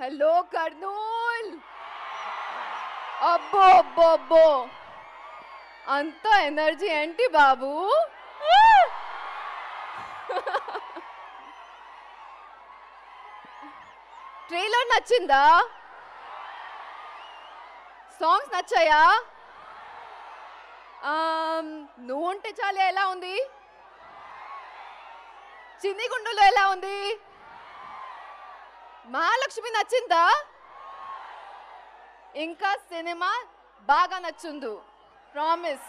Hello Kurnool. అబ్బో అబ్బో అబ్బో, అంత ఎనర్జీ ఏంటి బాబు? ట్రైలర్ నచ్చిందా? సాంగ్స్ నచ్చాయా? నువ్వుంటే చాలు ఎలా ఉంది? చిన్ని గుండులో ఎలా ఉంది? మహాలక్ష్మి నచ్చిందా? ఇంకా సినిమా బాగా నచ్చుందు, ప్రామిస్.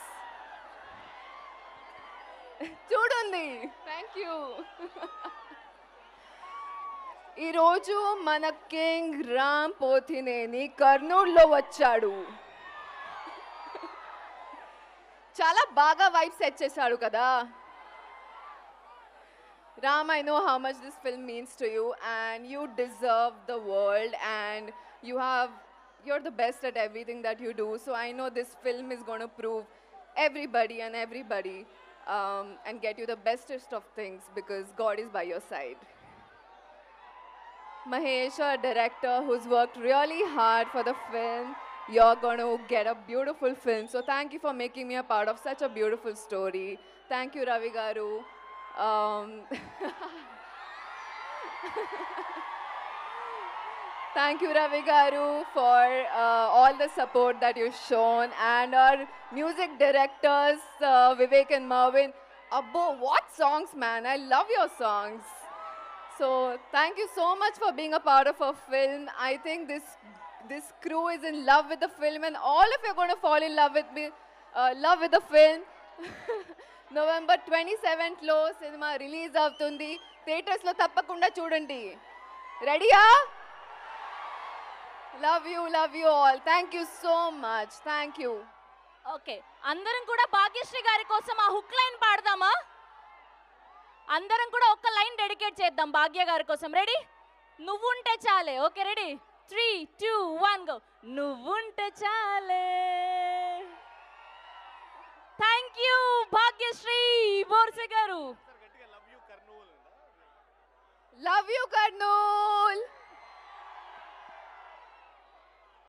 చూడండి. Thank you. ఈరోజు మన కింగ్ రామ్ పోతినేని కర్నూలులో వచ్చాడు. చాలా బాగా వైబ్ సెట్ చేశాడు కదా. Ram, I know how much this film means to you, and you deserve the world, and you're the best at everything that you do. So I know this film is going to prove everybody and get you the bestest of things, because God is by your side. Mahesh, our director, who's worked really hard for the film, you're going to get a beautiful film. So thank you for making me a part of such a beautiful story. Thank you, Ravi Garu. Thank you, Ravi Garu, for all the support that you've shown, and our music directors, Vivek and Marvin. Abbo, what songs, man! I love your songs. So thank you so much for being a part of our film. I think this crew is in love with the film, and all of you are going to fall in love with the film. November 27th లో cinema release అవుతుంది. Theatres లో తప్పకుండా చూడండి. రెడీయా? Love you all. Thank you so much. Thank you. Okay, అందరం కూడా భాగ్యశ్రీ గారి కోసం ఆ హుక్ లైన్ పాడదామా? అందరం కూడా ఒక్క లైన్ డెడికేట్ చేద్దాం భాగ్య గారి కోసం. రెడీ? నువ్వుంటే చాలే. Okay, ready? 3, 2, 1 గో. నువ్వుంటే చాలే. థ్యాంక్ యూ భాగ్యశ్రీ బోర్సే గారు. Love you Kurnool.